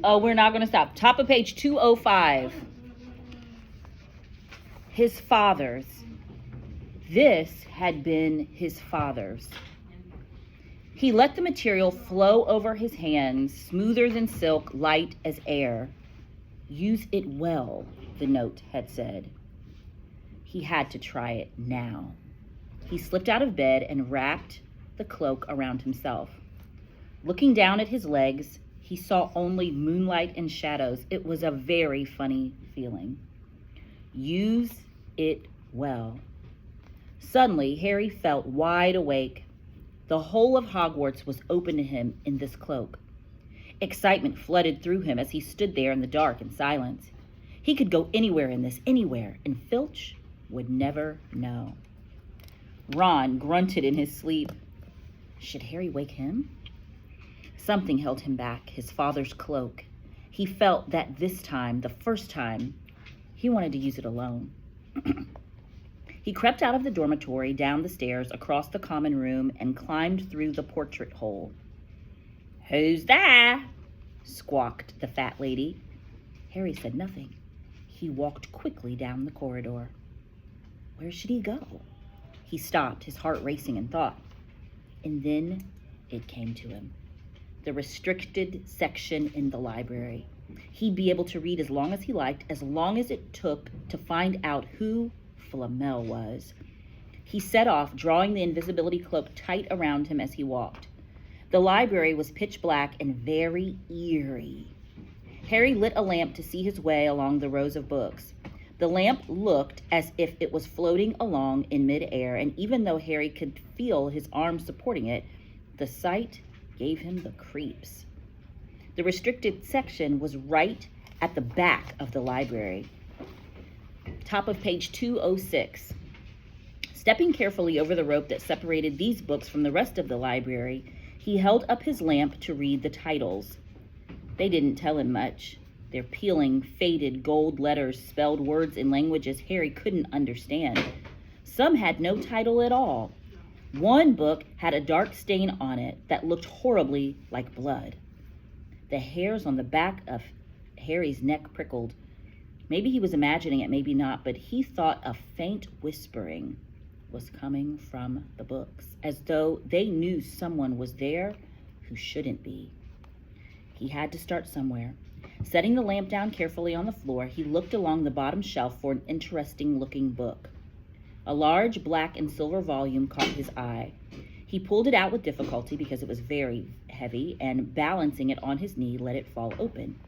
Oh, we're not going to stop. Top of page 205. His father's. This had been his father's. He let the material flow over his hands, smoother than silk, light as air. Use it well, the note had said. He had to try it now. He slipped out of bed and wrapped the cloak around himself. Looking down at his legs, he saw only moonlight and shadows. It was a very funny feeling. Use it well. Suddenly, Harry felt wide awake. The whole of Hogwarts was open to him in this cloak. Excitement flooded through him as he stood there in the dark and silence. He could go anywhere in this, anywhere, and Filch would never know. Ron grunted in his sleep. Should Harry wake him? Something held him back, his father's cloak. He felt that this time, the first time, he wanted to use it alone. He crept out of the dormitory, down the stairs, across the common room, and climbed through the portrait hole. Who's there? Squawked the fat lady. Harry said nothing. He walked quickly down the corridor. Where should he go? He stopped, his heart racing in thought. And then it came to him. The restricted section in the library. He'd be able to read as long as he liked, as long as it took to find out who Flamel was. He set off, drawing the invisibility cloak tight around him as he walked. The library was pitch black and very eerie. Harry lit a lamp to see his way along the rows of books. The lamp looked as if it was floating along in midair, and even though Harry could feel his arms supporting it, the sight gave him the creeps. The restricted section was right at the back of the library. Top of page 206. Stepping carefully over the rope that separated these books from the rest of the library, he held up his lamp to read the titles. They didn't tell him much. Their peeling, faded gold letters spelled words in languages Harry couldn't understand. Some had no title at all. One book had a dark stain on it that looked horribly like blood. The hairs on the back of Harry's neck prickled. Maybe he was imagining it, maybe not, but he thought a faint whispering was coming from the books, as though they knew someone was there who shouldn't be. He had to start somewhere. Setting the lamp down carefully on the floor, he looked along the bottom shelf for an interesting-looking book. A large black and silver volume caught his eye. He pulled it out with difficulty because it was very heavy, and balancing it on his knee, let it fall open.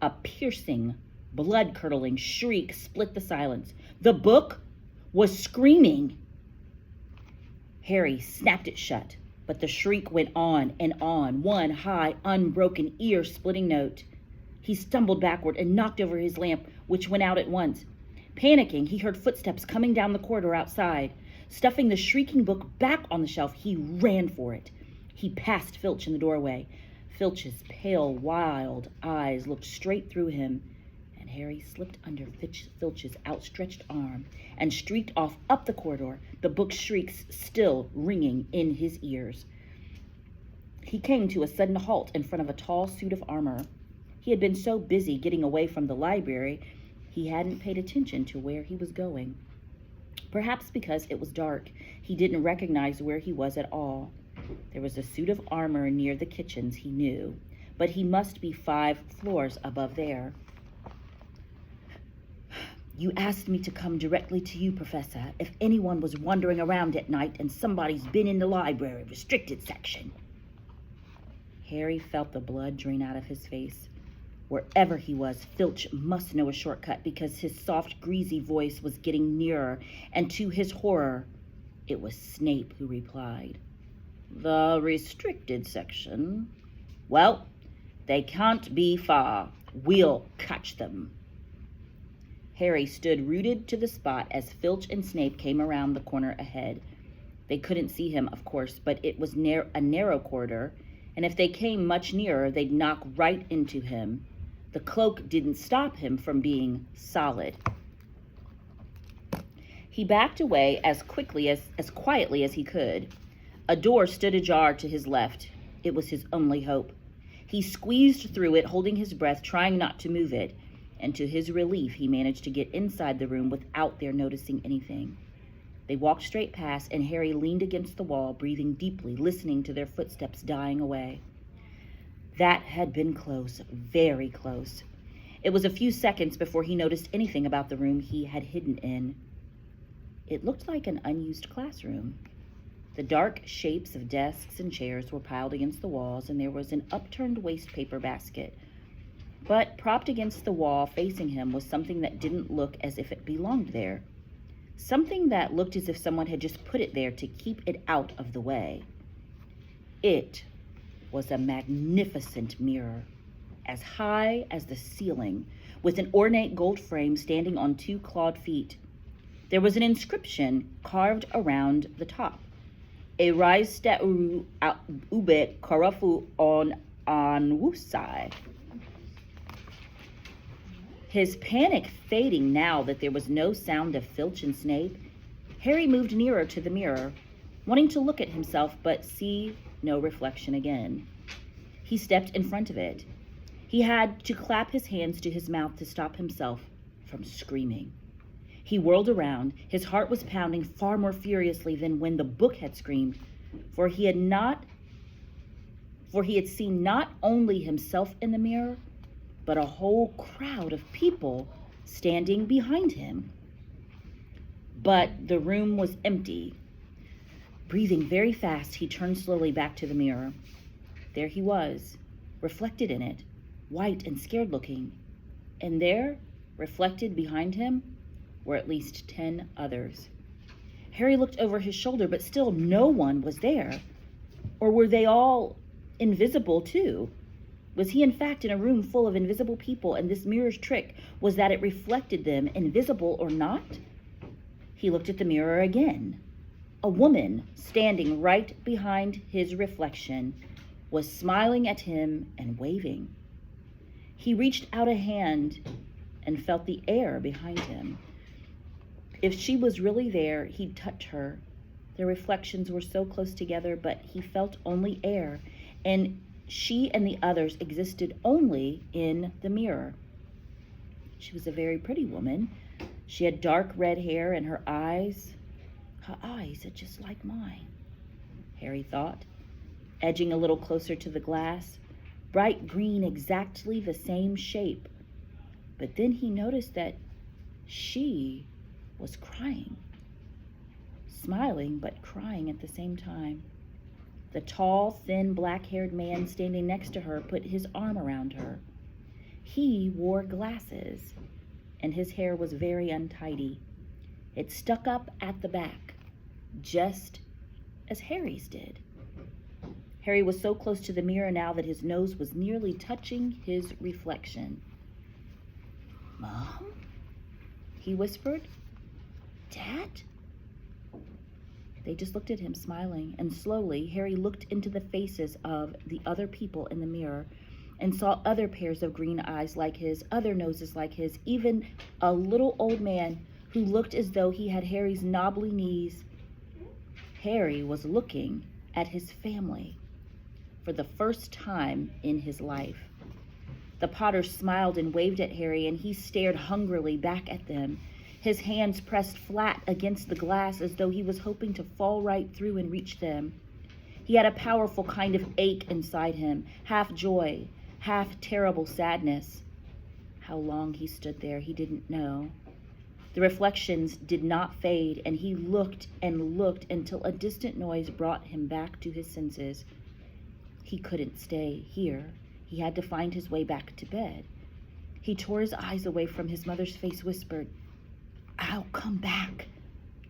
A piercing, blood-curdling shriek split the silence. The book was screaming. Harry snapped it shut, but the shriek went on and on, one high, unbroken, ear-splitting note. He stumbled backward and knocked over his lamp, which went out at once. Panicking, he heard footsteps coming down the corridor outside. Stuffing the shrieking book back on the shelf, he ran for it. He passed Filch in the doorway. Filch's pale, wild eyes looked straight through him, and Harry slipped under Filch's outstretched arm and streaked off up the corridor, the book's shrieks still ringing in his ears. He came to a sudden halt in front of a tall suit of armor. He had been so busy getting away from the library, he hadn't paid attention to where he was going. Perhaps because it was dark, he didn't recognize where he was at all. There was a suit of armor near the kitchens, he knew, but he must be 5 floors above there. You asked me to come directly to you, Professor, if anyone was wandering around at night and somebody's been in the library, restricted section. Harry felt the blood drain out of his face. Wherever he was, Filch must know a shortcut because his soft, greasy voice was getting nearer, and to his horror, it was Snape who replied. The restricted section? Well, they can't be far. We'll catch them. Harry stood rooted to the spot as Filch and Snape came around the corner ahead. They couldn't see him, of course, but it was a narrow corridor, and if they came much nearer, they'd knock right into him. The cloak didn't stop him from being solid. He backed away as quietly as he could. A door stood ajar to his left. It was his only hope. He squeezed through it, holding his breath, trying not to move it, and to his relief, he managed to get inside the room without their noticing anything. They walked straight past, and Harry leaned against the wall, breathing deeply, listening to their footsteps dying away. That had been close, very close. It was a few seconds before he noticed anything about the room he had hidden in. It looked like an unused classroom. The dark shapes of desks and chairs were piled against the walls, and there was an upturned waste paper basket. But propped against the wall facing him was something that didn't look as if it belonged there. Something that looked as if someone had just put it there to keep it out of the way. It was a magnificent mirror, as high as the ceiling, with an ornate gold frame standing on 2 clawed feet. There was an inscription carved around the top. Eraiste ube karafu on anwusai. His panic fading now that there was no sound of Filch and Snape, Harry moved nearer to the mirror, wanting to look at himself but see no reflection again. He stepped in front of it. He had to clap his hands to his mouth to stop himself from screaming. He whirled around. His heart was pounding far more furiously than when the book had screamed, for he had seen not only himself in the mirror, but a whole crowd of people standing behind him. But the room was empty. Breathing very fast, he turned slowly back to the mirror. There he was, reflected in it, white and scared looking. And there, reflected behind him, were at least 10 others. Harry looked over his shoulder, but still no one was there. Or were they all invisible too? Was he in fact in a room full of invisible people, and this mirror's trick was that it reflected them, invisible or not? He looked at the mirror again. A woman standing right behind his reflection was smiling at him and waving. He reached out a hand and felt the air behind him. If she was really there, he'd touch her. Their reflections were so close together, but he felt only air, and she and the others existed only in the mirror. She was a very pretty woman. She had dark red hair, and her eyes are just like mine, Harry thought, edging a little closer to the glass. Bright green, exactly the same shape. But then he noticed that she was crying. Smiling, but crying at the same time. The tall, thin, black-haired man standing next to her put his arm around her. He wore glasses, and his hair was very untidy. It stuck up at the back, just as Harry's did. Harry was so close to the mirror now that his nose was nearly touching his reflection. "Mom?" he whispered. "Dad?" They just looked at him, smiling, and slowly Harry looked into the faces of the other people in the mirror and saw other pairs of green eyes like his, other noses like his, even a little old man who looked as though he had Harry's knobbly knees. Harry was looking at his family for the first time in his life. The Potters smiled and waved at Harry, and he stared hungrily back at them, his hands pressed flat against the glass as though he was hoping to fall right through and reach them. He had a powerful kind of ache inside him, half joy, half terrible sadness. How long he stood there, he didn't know. The reflections did not fade, and he looked and looked until a distant noise brought him back to his senses. He couldn't stay here. He had to find his way back to bed. He tore his eyes away from his mother's face, whispered, "I'll come back,"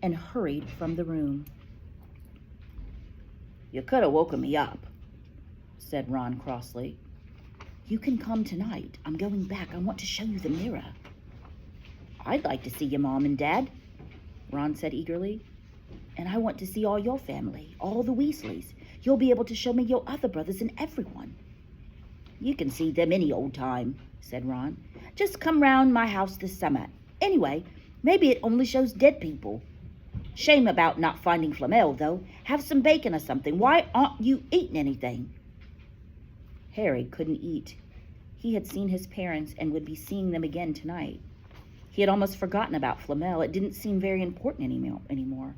and hurried from the room. "You could have woken me up," said Ron crossly. "You can come tonight. I'm going back. I want to show you the mirror." "I'd like to see your mom and dad," Ron said eagerly. "And I want to see all your family, all the Weasleys. You'll be able to show me your other brothers and everyone." "You can see them any old time," said Ron. "Just come round my house this summer. Anyway, maybe it only shows dead people. Shame about not finding Flamel, though. Have some bacon or something. Why aren't you eating anything?" Harry couldn't eat. He had seen his parents and would be seeing them again tonight. He had almost forgotten about Flamel. It didn't seem very important anymore.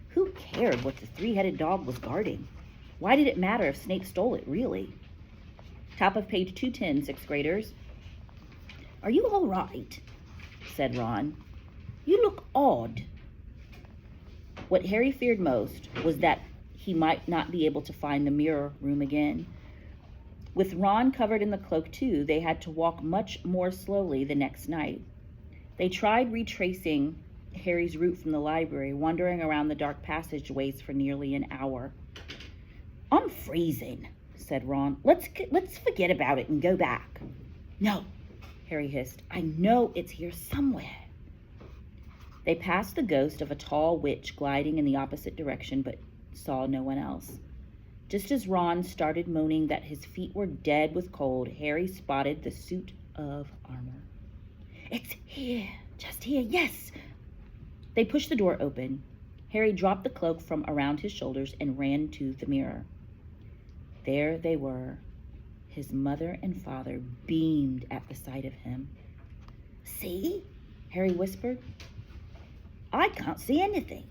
Who cared what the three-headed dog was guarding? Why did it matter if Snape stole it, really? Top of page 210, sixth graders. "Are you all right?" said Ron. "You look odd." What Harry feared most was that he might not be able to find the mirror room again. With Ron covered in the cloak too, they had to walk much more slowly the next night. They tried retracing Harry's route from the library, wandering around the dark passageways for nearly an hour. "I'm freezing," said Ron. Let's forget about it and go back." "No," Harry hissed. "I know it's here somewhere." They passed the ghost of a tall witch gliding in the opposite direction, but saw no one else. Just as Ron started moaning that his feet were dead with cold, Harry spotted the suit of armor. "It's here, just here, yes!" They pushed the door open. Harry dropped the cloak from around his shoulders and ran to the mirror. There they were. His mother and father beamed at the sight of him. "See?" Harry whispered. "I can't see anything.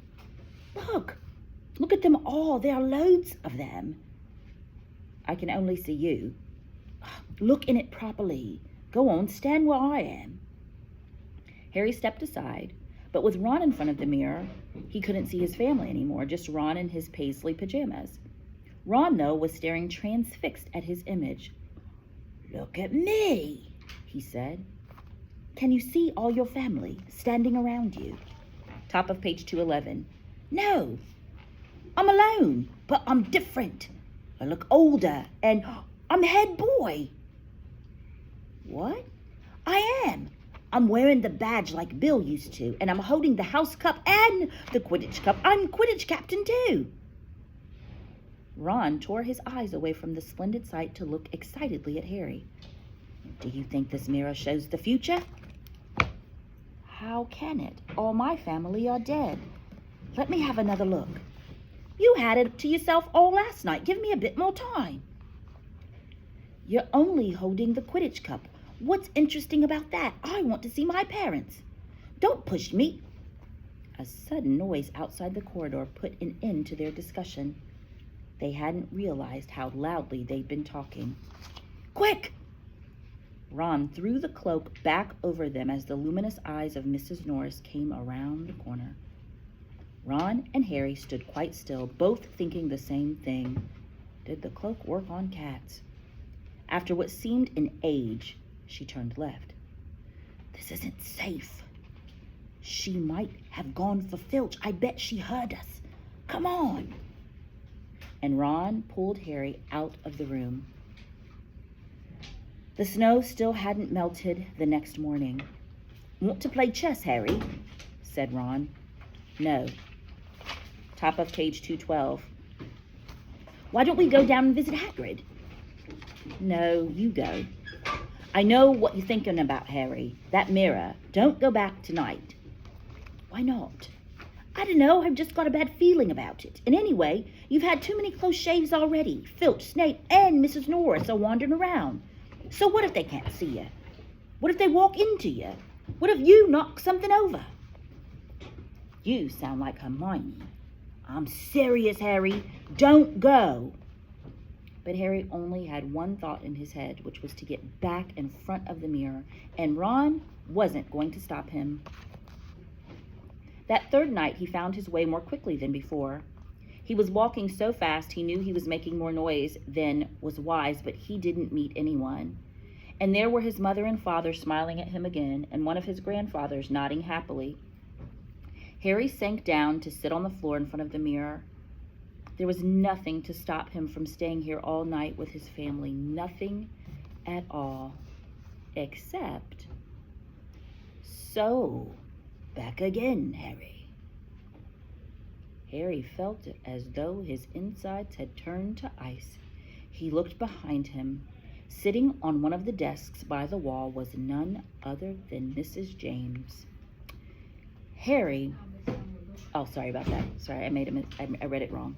Look at them all. There are loads of them." "I can only see you." "Look in it properly. Go on, stand where I am." Harry stepped aside, but with Ron in front of the mirror, he couldn't see his family anymore, just Ron in his paisley pajamas. Ron, though, was staring transfixed at his image. "Look at me," he said. "Can you see all your family standing around you?" Top of page 211. "No, I'm alone, but I'm different. I look older, and I'm head boy." "What?" "I am. I'm wearing the badge like Bill used to, and I'm holding the house cup and the Quidditch cup. I'm Quidditch captain, too." Ron tore his eyes away from the splendid sight to look excitedly at Harry. "Do you think this mirror shows the future?" "How can it? All my family are dead. Let me have another look." "You had it to yourself all last night. Give me a bit more time." "You're only holding the Quidditch cup. What's interesting about that? I want to see my parents." "Don't push me." A sudden noise outside the corridor put an end to their discussion. They hadn't realized how loudly they'd been talking. "Quick!" Ron threw the cloak back over them as the luminous eyes of Mrs. Norris came around the corner. Ron and Harry stood quite still, both thinking the same thing. Did the cloak work on cats? After what seemed an age, she turned left. "This isn't safe. She might have gone for Filch. I bet she heard us. Come on." And Ron pulled Harry out of the room. The snow still hadn't melted the next morning. "Want to play chess, Harry?" said Ron. "No." Top of page 212. "Why don't we go down and visit Hagrid?" "No, you go. I know what you're thinking about, Harry. That mirror. Don't go back tonight." "Why not?" "I don't know. I've just got a bad feeling about it. And anyway, you've had too many close shaves already. Filch, Snape, and Mrs. Norris are wandering around. So what if they can't see you? What if they walk into you? What if you knock something over?" "You sound like Hermione." "I'm serious, Harry. Don't go." But Harry only had one thought in his head, which was to get back in front of the mirror, and Ron wasn't going to stop him. That third night, he found his way more quickly than before. He was walking so fast he knew he was making more noise than was wise, but he didn't meet anyone. And there were his mother and father smiling at him again, and one of his grandfathers nodding happily. Harry sank down to sit on the floor in front of the mirror. There was nothing to stop him from staying here all night with his family. Nothing at all. Except, "So, back again, Harry." Harry felt it as though his insides had turned to ice. He looked behind him. Sitting on one of the desks by the wall was none other than Mrs. James. Harry, oh, sorry about that. Sorry, I read it wrong.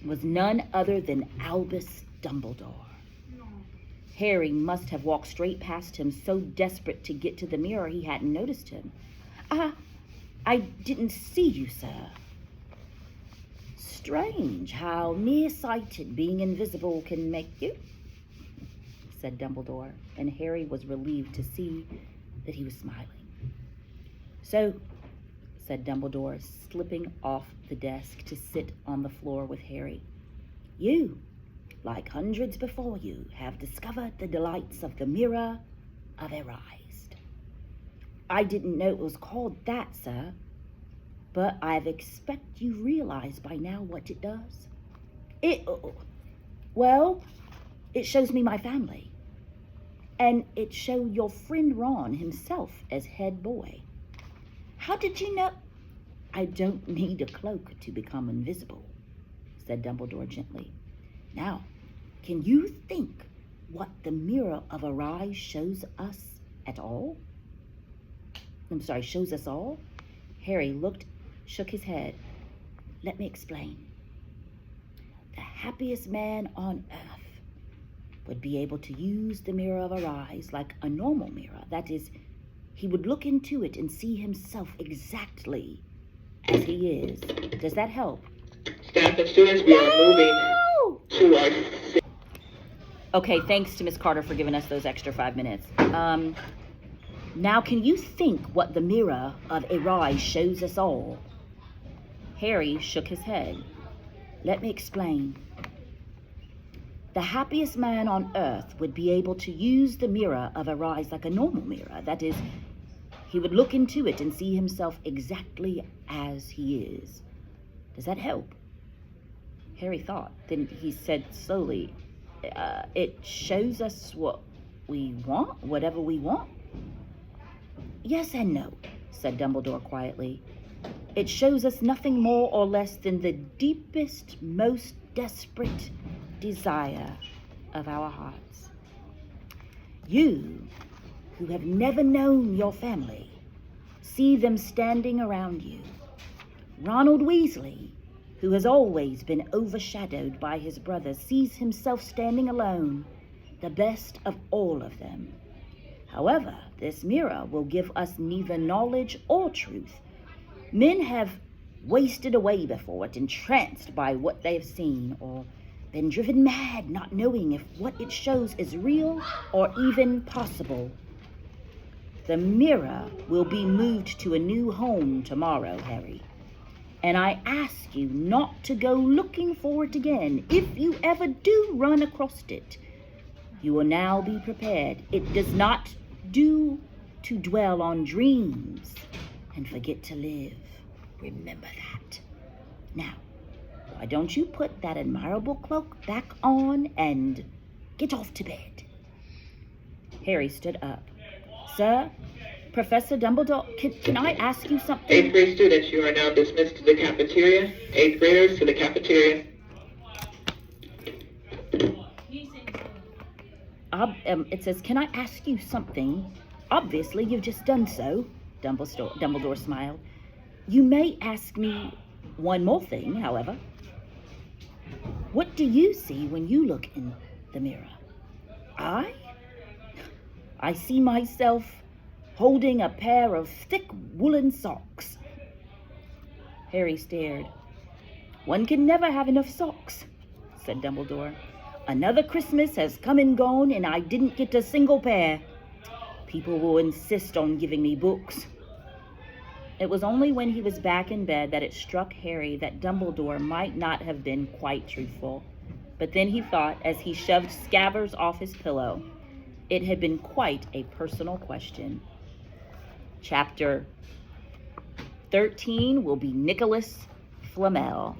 Was none other than Albus Dumbledore. Harry must have walked straight past him, so desperate to get to the mirror he hadn't noticed him. I didn't see you, sir." "Strange how nearsighted being invisible can make you," said Dumbledore, and Harry was relieved to see that he was smiling. "So," said Dumbledore, slipping off the desk to sit on the floor with Harry, "you, like hundreds before you, have discovered the delights of the Mirror of Erised." "I didn't know it was called that, sir, but I expect you realize by now what it does." Well, it shows me my family. And it showed your friend Ron himself as head boy." "How did you know?" "I don't need a cloak to become invisible," said Dumbledore gently. "Now, can you think what the Mirror of Erised shows us at all? Shows us all?" Harry shook his head. "Let me explain. The happiest man on earth would be able to use the Mirror of Erised like a normal mirror. That is, he would look into it and see himself exactly as he is. Does that help?" "Staff and students, we are moving to our..." Okay, thanks to Miss Carter for giving us those extra 5 minutes. Now can you think what the Mirror of Erised shows us all?" Harry shook his head. "Let me explain. The happiest man on earth would be able to use the Mirror of Erised like a normal mirror. That is, he would look into it and see himself exactly as he is. Does that help?" Harry thought. Then he said slowly, "It shows us what we want, whatever we want?" "Yes and no," said Dumbledore quietly. "It shows us nothing more or less than the deepest, most desperate desire of our hearts. You, who have never known your family, see them standing around you. Ronald Weasley, who has always been overshadowed by his brothers, sees himself standing alone, the best of all of them. However, this mirror will give us neither knowledge or truth. Men have wasted away before it, entranced by what they have seen, or been driven mad not knowing if what it shows is real or even possible. The mirror will be moved to a new home tomorrow, Harry, and I ask you not to go looking for it again. If you ever do run across it, you will now be prepared. It does not do to dwell on dreams and forget to live. Remember that. Now, why don't you put that admirable cloak back on and get off to bed?" Harry stood up. "Sir, Professor Dumbledore, can I ask you something?" "Eighth grade students, you are now dismissed to the cafeteria. Eighth graders to the cafeteria." It says, "Can I ask you something? Obviously, you've just done so." Dumbledore smiled. "You may ask me one more thing, however. What do you see when you look in the mirror?" I see myself holding a pair of thick woolen socks." Harry stared. "One can never have enough socks," said Dumbledore. "Another Christmas has come and gone, and I didn't get a single pair. People will insist on giving me books." It was only when he was back in bed that it struck Harry that Dumbledore might not have been quite truthful. But then he thought, as he shoved Scabbers off his pillow, it had been quite a personal question. Chapter 13 will be Nicholas Flamel.